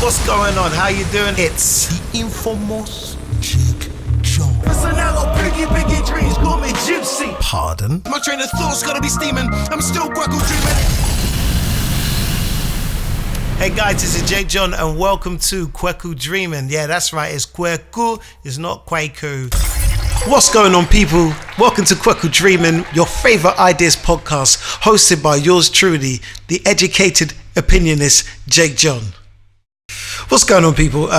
What's going on? How you doing? It's the infamous Jig John. Biggie dreams got me juicy. Pardon? My train of thoughts gotta be steaming. I'm still KWAKU dreaming. Hey guys, this is Jig John and welcome to KWAKU Dreaming. Yeah, that's right, it's KWAKU, it's not KWAKU. What's going on, people? Welcome to KWAKU Dreaming, your favorite ideas podcast, hosted by yours truly, the educated opinionist Jig John. What's going on, people?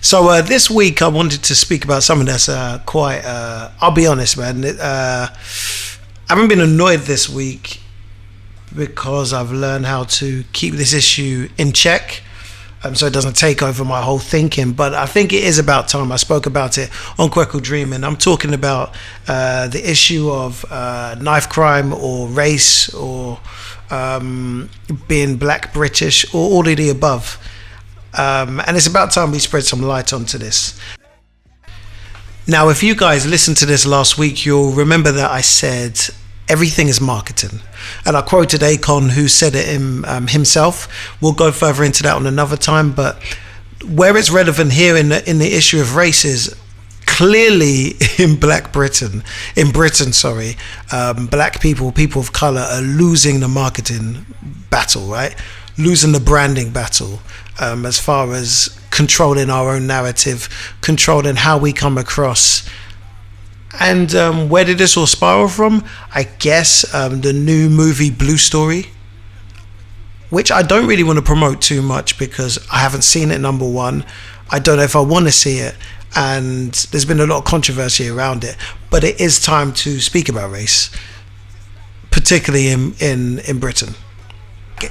So this week I wanted to speak about something that's quite, I'll be honest, man. I haven't been annoyed this week because I've learned how to keep this issue in check, so it doesn't take over my whole thinking. But I think it is about time. I spoke about it on KWAKU Dreaming. I'm talking about the issue of knife crime or race or being black, British, or all of the above. And it's about time we spread some light onto this. Now, if you guys listened to this last week, you'll remember that I said everything is marketing. And I quoted Akon, who said it himself. We'll go further into that on another time. But where it's relevant here in the issue of race is clearly in Britain, black people of color are losing the marketing battle, right? Losing the branding battle, as far as controlling our own narrative, controlling how we come across. And where did this all spiral from? I guess the new movie Blue Story, which I don't really want to promote too much because I haven't seen it, number one. I don't know if I want to see it, and there's been a lot of controversy around it. But it is time to speak about race, particularly in Britain.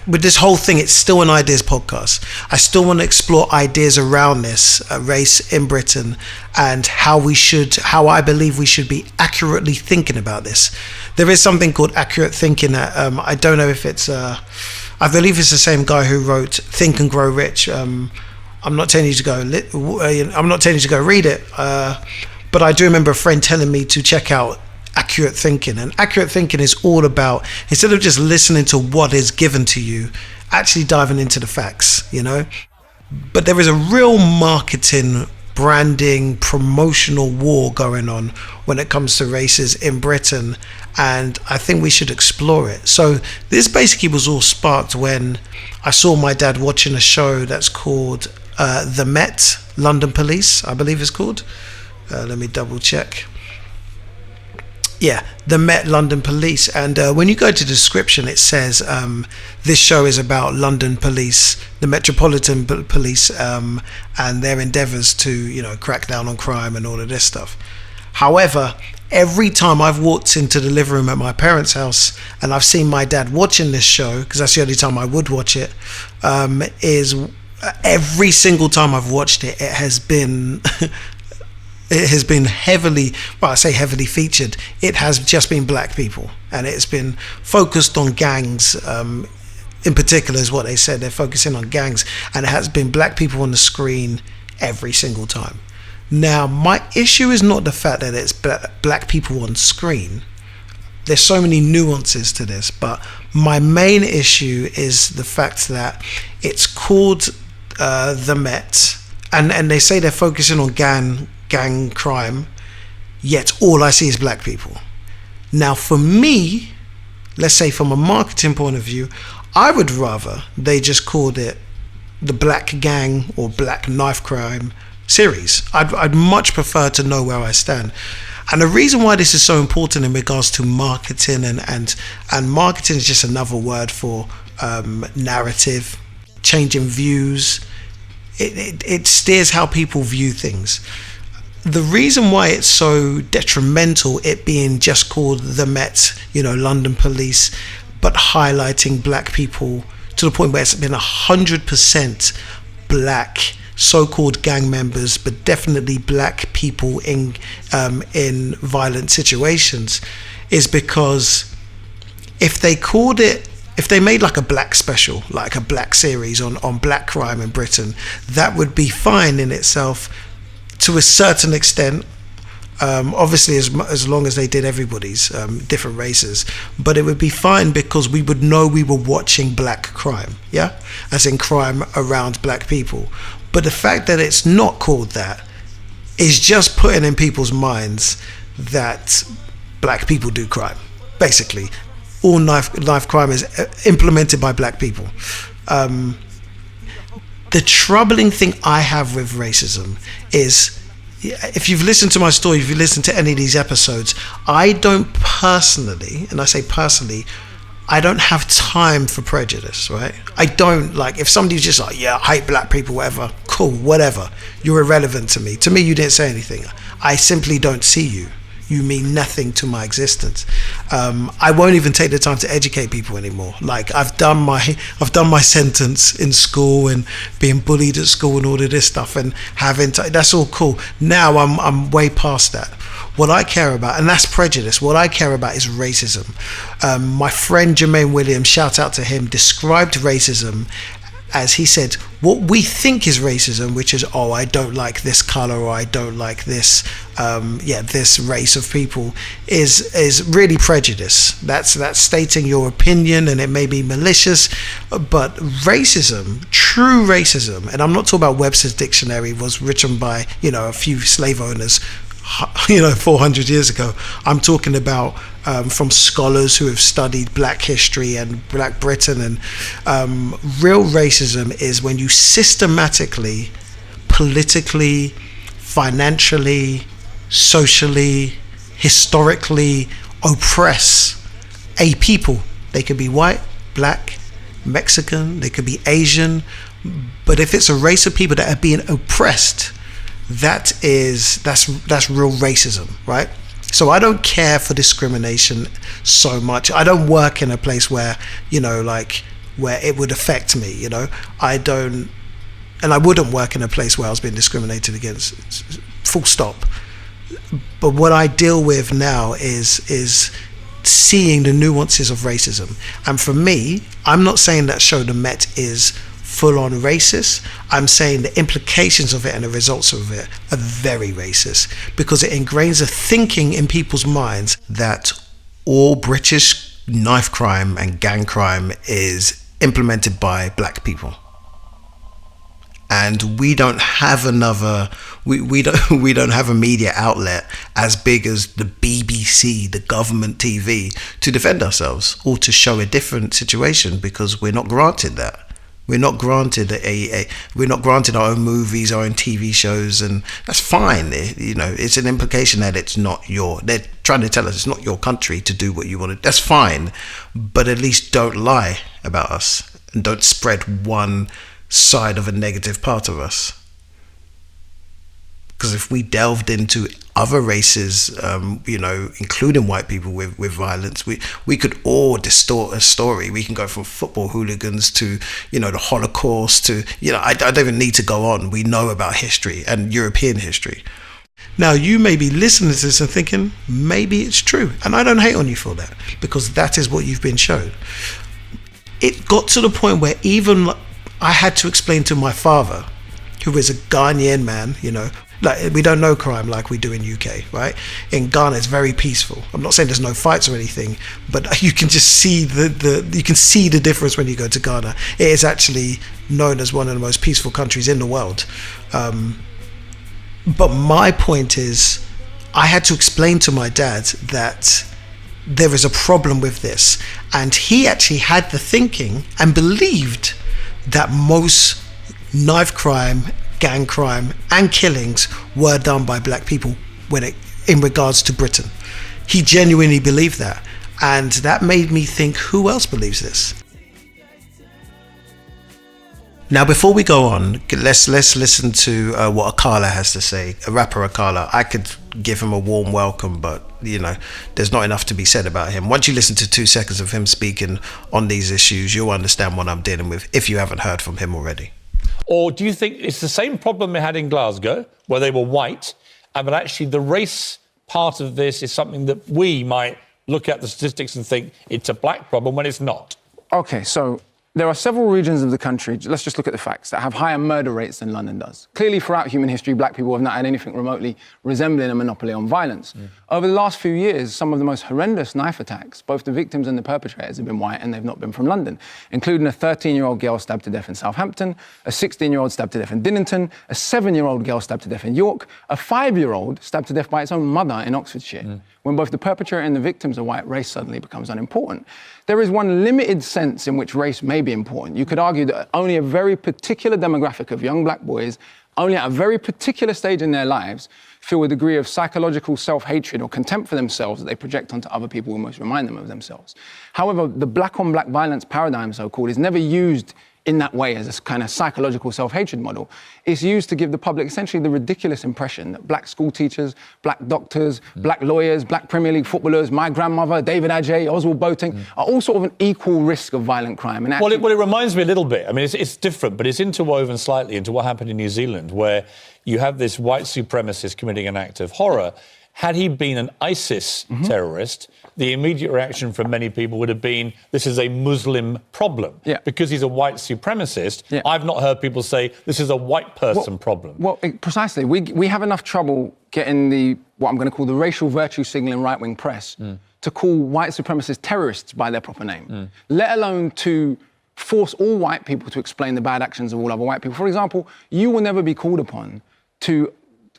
With this whole thing, it's still an ideas podcast. I still want to explore ideas around this race in Britain and how I believe we should be accurately thinking about this. There is something called accurate thinking. I don't know if it's I believe it's the same guy who wrote Think and Grow Rich. I'm not telling you to go read it, but I do remember a friend telling me to check out accurate thinking. And accurate thinking is all about, instead of just listening to what is given to you, actually diving into the facts, you know. But there is a real marketing, branding, promotional war going on when it comes to races in Britain, and I think we should explore it. So this basically was all sparked when I saw my dad watching a show that's called The Met London Police, I believe it's called. Let me double check. Yeah, the Met London Police. And when you go to the description, it says this show is about London Police, the Metropolitan Police, and their endeavours to, crack down on crime and all of this stuff. However, every time I've walked into the living room at my parents' house and I've seen my dad watching this show, because that's the only time I would watch it, is every single time I've watched it, it has been... It has been heavily featured. It has just been black people, and it's been focused on gangs. In particular, is what they said. They're focusing on gangs, and it has been black people on the screen every single time. Now, my issue is not the fact that it's black people on screen. There's so many nuances to this, but my main issue is the fact that it's called the Met, and they say they're focusing on gang crime, yet all I see is black people. Now, for me, let's say from a marketing point of view, I would rather they just called it the Black Gang or Black Knife Crime series. I'd much prefer to know where I stand. And the reason why this is so important in regards to marketing, and marketing is just another word for narrative, changing views. It steers how people view things. The reason why it's so detrimental, it being just called the Met, London Police, but highlighting black people to the point where it's been 100% black so-called gang members, but definitely black people in violent situations, is because if they made like a black special, like a black series on black crime in Britain, that would be fine in itself to a certain extent. Obviously, as long as they did everybody's different races, but it would be fine because we would know we were watching black crime, yeah, as in crime around black people. But the fact that it's not called that is just putting in people's minds that black people do crime. Basically, all knife crime is implemented by black people. The troubling thing I have with racism is, if you've listened to my story, if you listen to any of these episodes, I don't personally, and I say personally, I don't have time for prejudice, right? I don't, like, if somebody's just like, yeah, I hate black people, whatever, cool, whatever. You're irrelevant to me. To me, you didn't say anything. I simply don't see you. You mean nothing to my existence. I won't even take the time to educate people anymore. Like, I've done my sentence in school and being bullied at school and all of this stuff, and that's all cool. Now I'm way past that. What I care about, and that's prejudice, what I care about is racism. My friend Jermaine Williams, shout out to him, described racism as, he said, what we think is racism, which is, oh, I don't like this color, or I don't like this, this race of people, is really prejudice. That's stating your opinion, and it may be malicious, but racism, true racism, and I'm not talking about Webster's dictionary, was written by, a few slave owners, 400 years ago. I'm talking about from scholars who have studied black history and black Britain, and real racism is when you systematically, politically, financially, socially, historically oppress a people. They could be white, black, Mexican, they could be Asian, but if it's a race of people that are being oppressed, that's real racism, right? So I don't care for discrimination so much. I don't work in a place where, where it would affect me, I don't, and I wouldn't work in a place where I was being discriminated against, full stop. But what I deal with now is seeing the nuances of racism. And for me, I'm not saying that Show the Met is full-on racist. I'm saying the implications of it and the results of it are very racist, because it ingrains a thinking in people's minds that all British knife crime and gang crime is implemented by black people. And we don't have we don't have a media outlet as big as the BBC, the government TV, to defend ourselves or to show a different situation, because we're not granted that. We're not granted we're not granted our own movies, our own TV shows, and that's fine. It's an implication that they're trying to tell us it's not your country to do what you want to. That's fine, but at least don't lie about us and don't spread one side of a negative part of us. Because if we delved into other races, including white people with violence, we could all distort a story. We can go from football hooligans to, the Holocaust to, I don't even need to go on. We know about history and European history. Now, you may be listening to this and thinking, maybe it's true. And I don't hate on you for that, because that is what you've been shown. It got to the point where even I had to explain to my father, who is a Ghanaian man, like, we don't know crime like we do in UK, right? In Ghana, it's very peaceful. I'm not saying there's no fights or anything, but you can just see the difference when you go to Ghana. It is actually known as one of the most peaceful countries in the world. But my point is, I had to explain to my dad that there is a problem with this, and he actually had the thinking and believed that most knife crime, gang crime and killings were done by black people in regards to Britain. He genuinely believed that, and that made me think, who else believes this? Now, before we go on, let's listen to what Akala has to say. A rapper, Akala. I could give him a warm welcome, but there's not enough to be said about him. Once you listen to 2 seconds of him speaking on these issues, you'll understand what I'm dealing with, if you haven't heard from him already. Or do you think it's the same problem they had in Glasgow, where they were white, and but actually the race part of this is something that we might look at the statistics and think it's a black problem when it's not? Okay, so There are several regions of the country, let's just look at the facts, that have higher murder rates than London does. Clearly, throughout human history, black people have not had anything remotely resembling a monopoly on violence. Over the last few years, some of the most horrendous knife attacks, both the victims and the perpetrators, have been white, and they've not been from London, including a 13-year-old girl stabbed to death in Southampton, a 16-year-old stabbed to death in Dinnington, a 7-year-old girl stabbed to death in York, a 5-year-old stabbed to death by its own mother in Oxfordshire. When both the perpetrator and the victims are white, race suddenly becomes unimportant. There is one limited sense in which race may be important. You could argue that only a very particular demographic of young black boys, only at a very particular stage in their lives, feel a degree of psychological self-hatred or contempt for themselves that they project onto other people who most remind them of themselves. However, the black-on-black violence paradigm, so-called, is never used in that way as a kind of psychological self-hatred model. It's used to give the public essentially the ridiculous impression that black school teachers, black doctors, black lawyers, black Premier League footballers, my grandmother, David Adjaye, Oswald Boateng, are all sort of an equal risk of violent crime. And actually, Well, it reminds me a little bit. I mean, it's different, but it's interwoven slightly into what happened in New Zealand, where you have this white supremacist committing an act of horror. Had he been an ISIS terrorist, the immediate reaction from many people would have been, this is a Muslim problem. Because he's a white supremacist, I've not heard people say, this is a white person problem. Well, precisely. We have enough trouble getting what I'm going to call the racial virtue signalling right-wing press to call white supremacist terrorists by their proper name, let alone to force all white people to explain the bad actions of all other white people. For example, you will never be called upon to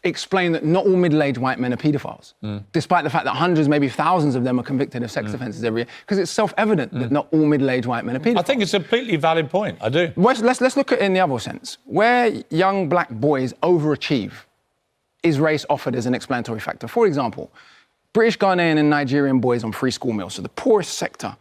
explain that not all middle-aged white men are paedophiles, despite the fact that hundreds, maybe thousands of them are convicted of sex offences every year, because it's self-evident that not all middle-aged white men are paedophiles. I think it's a completely valid point, I do. Let's look at it in the other sense. Where young black boys overachieve, is race offered as an explanatory factor? For example, British, Ghanaian and Nigerian boys on free school meals, so the poorest sector,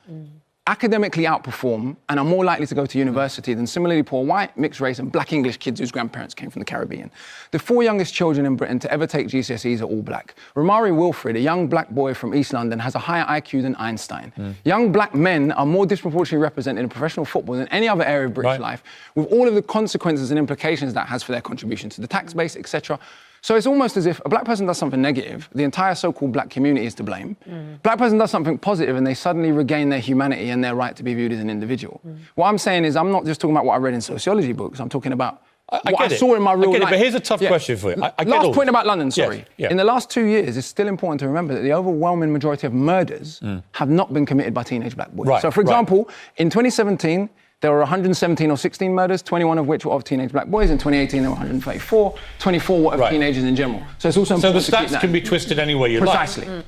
academically outperform and are more likely to go to university than similarly poor white, mixed race and black English kids whose grandparents came from the Caribbean. The 4 youngest children in Britain to ever take GCSEs are all black. Romari Wilfred, a young black boy from East London, has a higher IQ than Einstein. Young black men are more disproportionately represented in professional football than any other area of British life, with all of the consequences and implications that has for their contribution to the tax base, etc. So it's almost as if a black person does something negative, the entire so-called black community is to blame. Black person does something positive and they suddenly regain their humanity and their right to be viewed as an individual. What I'm saying is I'm not just talking about what I read in sociology books, I'm talking about what I saw in my real life. But here's a tough question for you. Last point about London, sorry. In the last 2 years, it's still important to remember that the overwhelming majority of murders have not been committed by teenage black boys. So for example, in 2017, there were 117 or 16 murders, 21 of which were of teenage black boys. In 2018, there were 134, 24 were of teenagers in general. So it's also important to keep that. So the stats can be twisted any way you like. Precisely.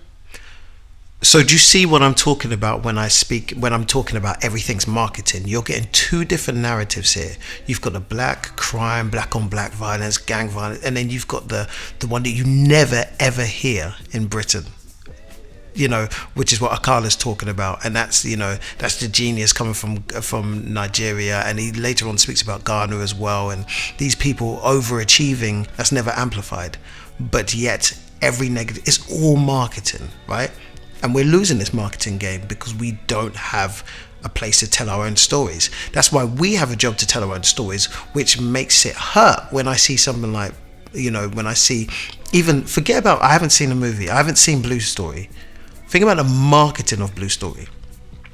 So do you see what I'm talking about when I'm talking about everything's marketing? You're getting 2 different narratives here. You've got the black crime, black on black violence, gang violence, and then you've got the one that you never ever hear in Britain. You know, which is what Akala's talking about, and that's the genius coming from Nigeria, and he later on speaks about Ghana as well, and these people overachieving, that's never amplified, but yet every negative, it's all marketing, right? And we're losing this marketing game because we don't have a place to tell our own stories. That's why we have a job to tell our own stories, which makes it hurt when I see something like, when I see, even forget about, I haven't seen a movie, I haven't seen Blue Story. Think about the marketing of Blue Story.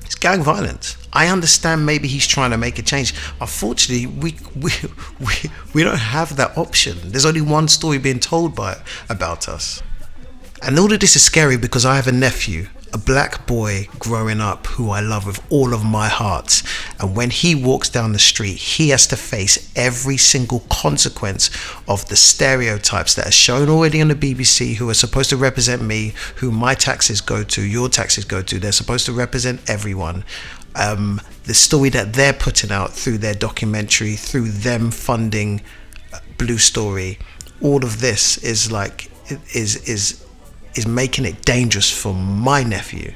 It's gang violence. I understand maybe he's trying to make a change. Unfortunately, we don't have that option. There's only one story being told about us. And all of this is scary because I have a nephew, a black boy growing up who I love with all of my heart. And when he walks down the street, he has to face every single consequence of the stereotypes that are shown already on the BBC, who are supposed to represent me, who my taxes go to, your taxes go to. They're supposed to represent everyone. The story that they're putting out through their documentary, through them funding Blue Story, all of this is making it dangerous for my nephew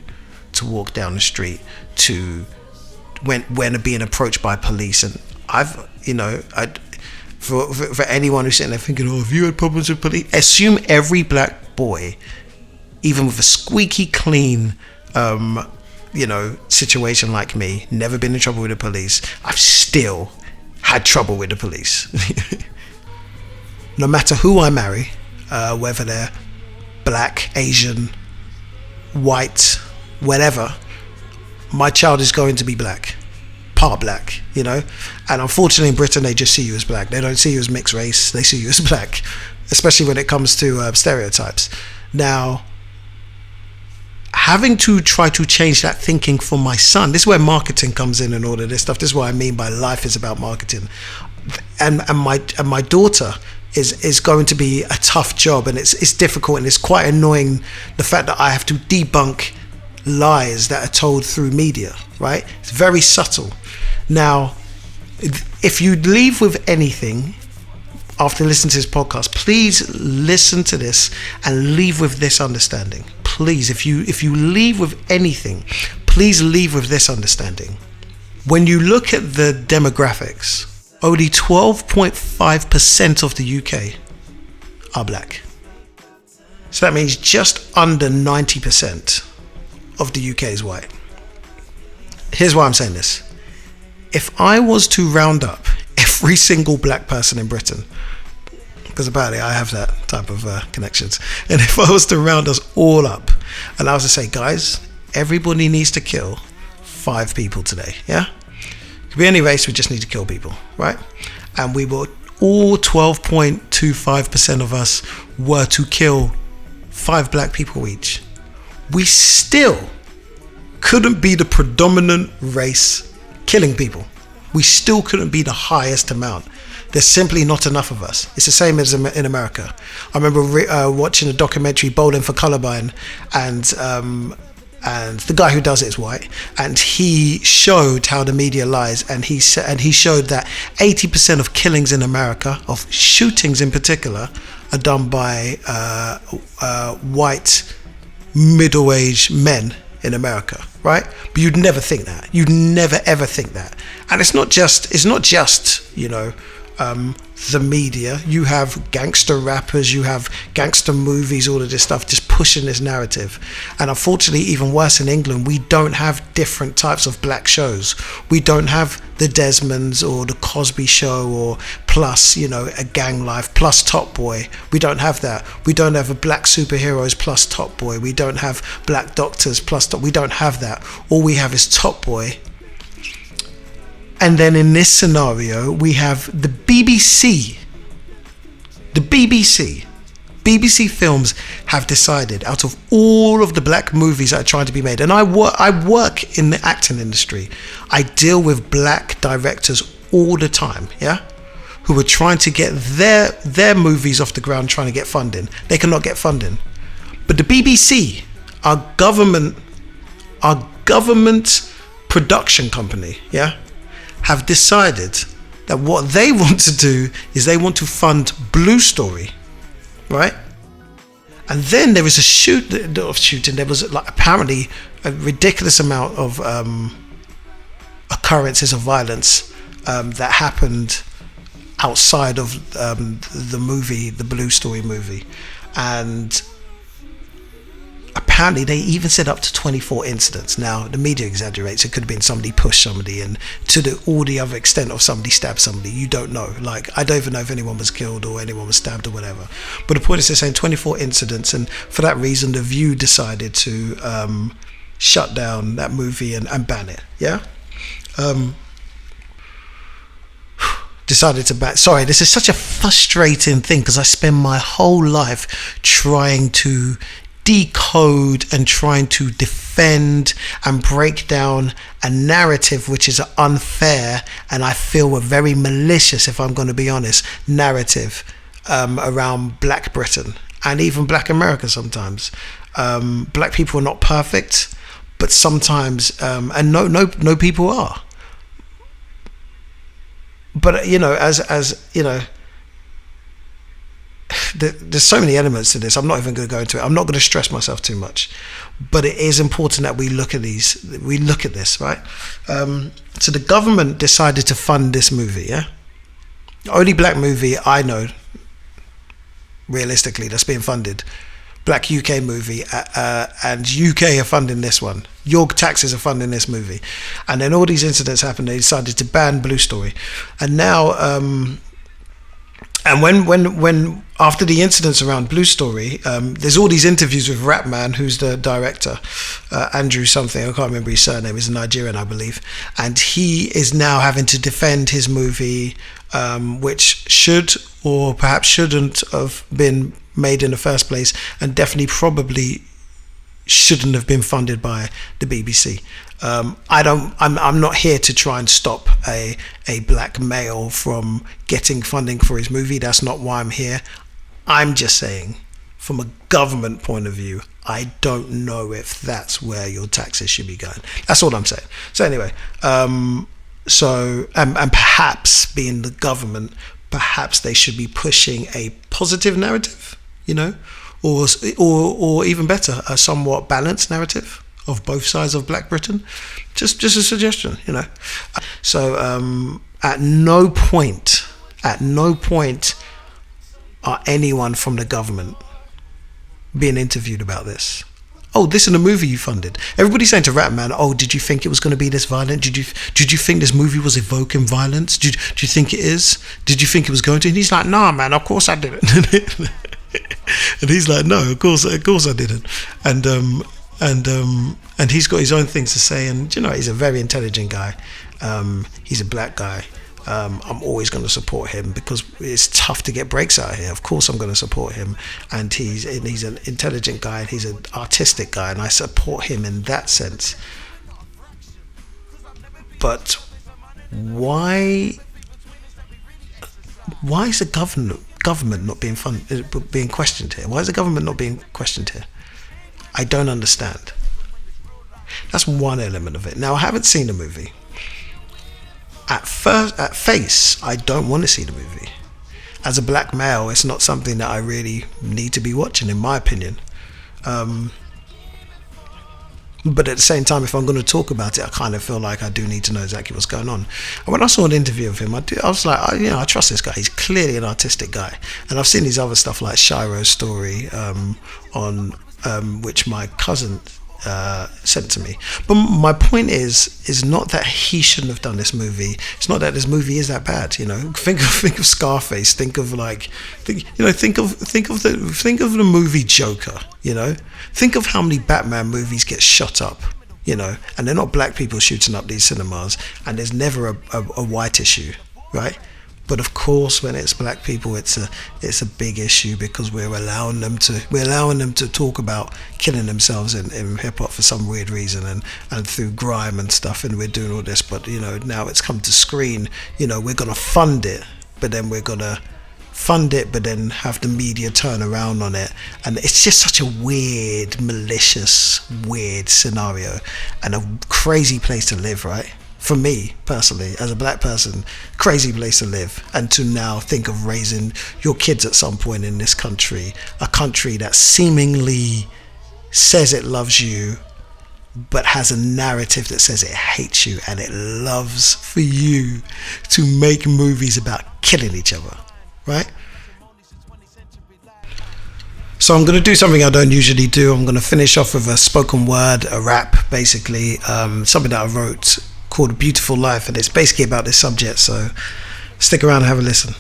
to walk down the street when being approached by police. And for anyone who's sitting there thinking, have you had problems with police? Assume every black boy, even with a squeaky clean situation like me, never been in trouble with the police, I've still had trouble with the police. No matter who I marry, whether they're black, Asian, white, whatever, my child is going to be black. part black, you know. And unfortunately in Britain, they just see you as black. They don't see you as mixed race. They see you as black, especially when it comes to stereotypes. Now, having to try to change that thinking for my son, this is where marketing comes in and all of this stuff. This is what I mean by life is about marketing. And my daughter is going to be a tough job, and it's difficult, and it's quite annoying, the fact that I have to debunk lies that are told through media, right? It's very subtle. Now, if you leave with anything after listening to this podcast, please listen to this and leave with this understanding. Please, if you leave with anything, please leave with this understanding. When you look at the demographics, only 12.5% of the UK are black. So that means just under 90% of the UK is white. Here's why I'm saying this. If I was to round up every single black person in Britain, because apparently I have that type of connections, and if I was to round us all up and I was to say, guys, everybody needs to kill 5 people today, yeah? It could be any race, we just need to kill people, right? And we were all 12.25% of us were to kill 5 black people each. We still couldn't be the predominant race killing people. We still couldn't be the highest amount. There's simply not enough of us. It's the same as in America. I remember watching a documentary, Bowling for Columbine, and the guy who does it is white, and he showed how the media lies, and he showed that 80% of killings in America, of shootings in particular, are done by white middle-aged men in America, right? But you'd never think that. You'd never ever think that. And it's not just you know, the media. You have gangster rappers, you have gangster movies, all of this stuff just pushing this narrative. And unfortunately, even worse in England, we don't have different types of black shows. We don't have the Desmonds or the Cosby Show or plus, you know, A Gang Life plus Top Boy. We don't have that. We don't have a black superheroes plus Top Boy. We don't have black doctors plus Top. We don't have that. All we have is Top Boy. And then in this scenario, we have the BBC. The BBC Films have decided, out of all of the black movies that are trying to be made, and I work in the acting industry, I deal with black directors all the time, yeah, who are trying to get their movies off the ground, trying to get funding. They cannot get funding. But the BBC, our government production company, yeah, have decided that what they want to do is they want to fund Blue Story, right? And then there was a shooting. There was like apparently a ridiculous amount of occurrences of violence that happened outside of the movie, the Blue Story movie, and apparently they even said up to 24 incidents. Now the media exaggerates. It could have been somebody pushed somebody, and to all the other extent of somebody stabbed somebody. You don't know. Like, I don't even know if anyone was killed or anyone was stabbed or whatever. But the point is, they're saying 24 incidents, and for that reason, The View decided to shut down that movie and ban it. Yeah. Decided to ban. Sorry, this is such a frustrating thing because I spend my whole life trying to decode and trying to defend and break down a narrative which is unfair, and I feel a very malicious, if I'm going to be honest, narrative around Black Britain and even Black America sometimes. Black people are not perfect, but sometimes, and no people are. But you know, as you know, there's so many elements to this. I'm not even going to go into it. I'm not going to stress myself too much, but it is important that we look at this, right? So the government decided to fund this movie, yeah? The only black movie I know, realistically, that's being funded, black UK movie, and UK are funding this one. Your taxes are funding this movie. And then all these incidents happened. They decided to ban Blue Story. And now And when after the incidents around Blue Story, there's all these interviews with Rapman, who's the director, Andrew something, I can't remember his surname, he's a Nigerian, I believe, and he is now having to defend his movie, which should or perhaps shouldn't have been made in the first place, and definitely probably shouldn't have been funded by the BBC. I'm not here to try and stop a black male from getting funding for his movie. That's not why I'm here. I'm just saying, from a government point of view, I don't know if that's where your taxes should be going. That's all I'm saying. So anyway, and perhaps being the government, perhaps they should be pushing a positive narrative, or even better, a somewhat balanced narrative of both sides of Black Britain. Just a suggestion, So at no point are anyone from the government being interviewed about this. Oh, this is a movie you funded. Everybody's saying to Ratman, oh, did you think it was going to be this violent? Did you think this movie was evoking violence? Do you think it is? Did you think it was going to? And he's like, nah, man, of course I didn't. And he's like, no, of course I didn't. And he's got his own things to say, and he's a very intelligent guy. He's a black guy. I'm always going to support him because it's tough to get breaks out here. Of course I'm going to support him, and he's an intelligent guy, and he's an artistic guy, and I support him in that sense. But why is the government not being questioned here? Why is the government not being questioned here? I don't understand. That's one element of it. Now, I haven't seen the movie. At face, I don't want to see the movie. As a black male, it's not something that I really need to be watching, in my opinion. But at the same time, if I'm going to talk about it, I kind of feel like I do need to know exactly what's going on. And when I saw an interview of him, I was like, I trust this guy. He's clearly an artistic guy. And I've seen his other stuff like Shiro's Story, on which my cousin sent to me. But my point is not that he shouldn't have done this movie. It's not that this movie is that bad. Think of Scarface. Think of the movie Joker. Think of how many Batman movies get shut up. And they're not black people shooting up these cinemas, and there's never a white issue, right? But of course, when it's black people, it's a big issue because we're allowing them to talk about killing themselves in hip hop for some weird reason, and through grime and stuff, and we're doing all this. But now it's come to screen. We're gonna fund it, but then have the media turn around on it, and it's just such a weird, malicious, weird scenario, and a crazy place to live, right? For me personally, as a black person, crazy place to live, and to now think of raising your kids at some point in this country, a country that seemingly says it loves you, but has a narrative that says it hates you, and it loves for you to make movies about killing each other, right? So I'm going to do something I don't usually do. I'm going to finish off with a spoken word, a rap, basically, something that I wrote called A Beautiful Life, and it's basically about this subject, so stick around and have a listen.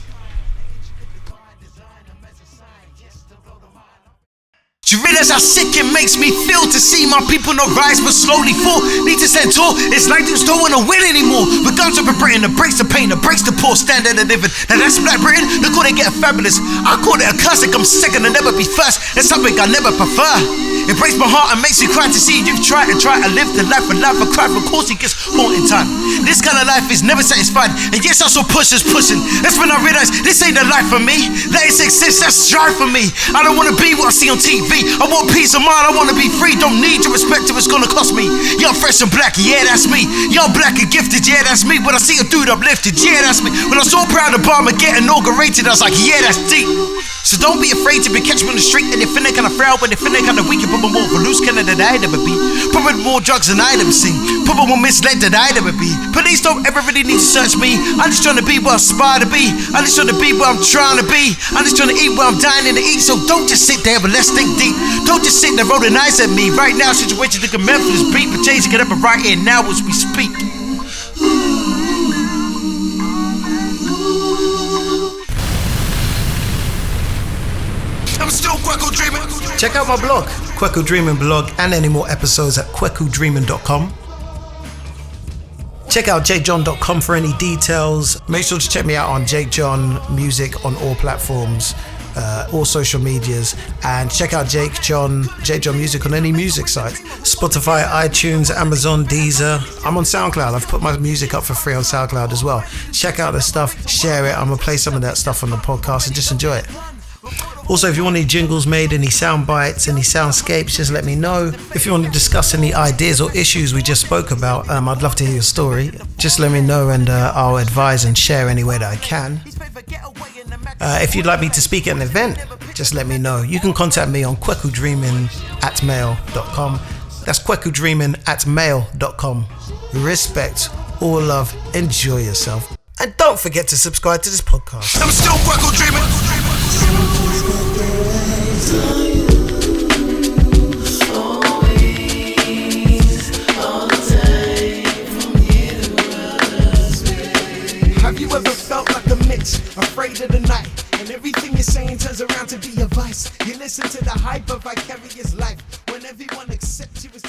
You realize how sick it makes me feel to see my people not rise but slowly fall. Need to stand tall, it's like dudes don't wanna win anymore. With guns up in Britain, the breaks the pain, the breaks the poor, standard of living. Now that's Black Britain, look how they get fabulous. I call it a classic, I'm second and never be first. It's something I never prefer. It breaks my heart and makes me cry to see you've tried to live the life of life. A cry, of course it gets haunting time. This kind of life is never satisfied, and yes I saw pushers pushing. That's when I realized this ain't the life for me. That is success, that's strive for me. I don't wanna be what I see on TV. I want peace of mind, I wanna be free. Don't need your respect if it's gonna cost me. Young, fresh and black, yeah that's me. Young, black and gifted, yeah that's me. When I see a dude uplifted, yeah that's me. When I saw Proud Obama get inaugurated, I was like, yeah that's deep. So don't be afraid to be catch me on the street. And they finna kinda frail, but they finna kinda weak. You put me more for loose cannon than I'd ever be. Put me more drugs than I'd ever seen. Put me more misled than I'd ever be. Police don't ever really need to search me. I'm just trying to be where I aspire to be. I'm just trying to be where I'm trying to be. I'm just trying to eat where I'm dying to eat. So don't just sit there, but let's think deep. Don't just sit there rolling eyes at me. Right now, situation like a Memphis beat, but change get up and right here now as we speak. Check out my blog, Kwaku Dreaming blog, and any more episodes at kwakudreaming.com. Check out jakejohn.com for any details. Make sure to check me out on Jake John Music on all platforms, all social medias, and check out Jake John Music on any music site. Spotify, iTunes, Amazon, Deezer. I'm on SoundCloud. I've put my music up for free on SoundCloud as well. Check out the stuff, share it. I'm gonna play some of that stuff on the podcast and just enjoy it. Also, if you want any jingles made, any sound bites, any soundscapes, just let me know. If you want to discuss any ideas or issues we just spoke about, I'd love to hear your story. Just let me know and I'll advise and share any way that I can. If you'd like me to speak at an event, just let me know. You can contact me on kwakudreaming@mail.com. That's kwakudreaming@mail.com. Respect, all love, enjoy yourself. And don't forget to subscribe to this podcast. I'm still Kwaku dreaming. Have you ever felt like a Mitch, afraid of the night, and everything you're saying turns around to be a vice? You listen to the hype of vicarious life when everyone accepts you as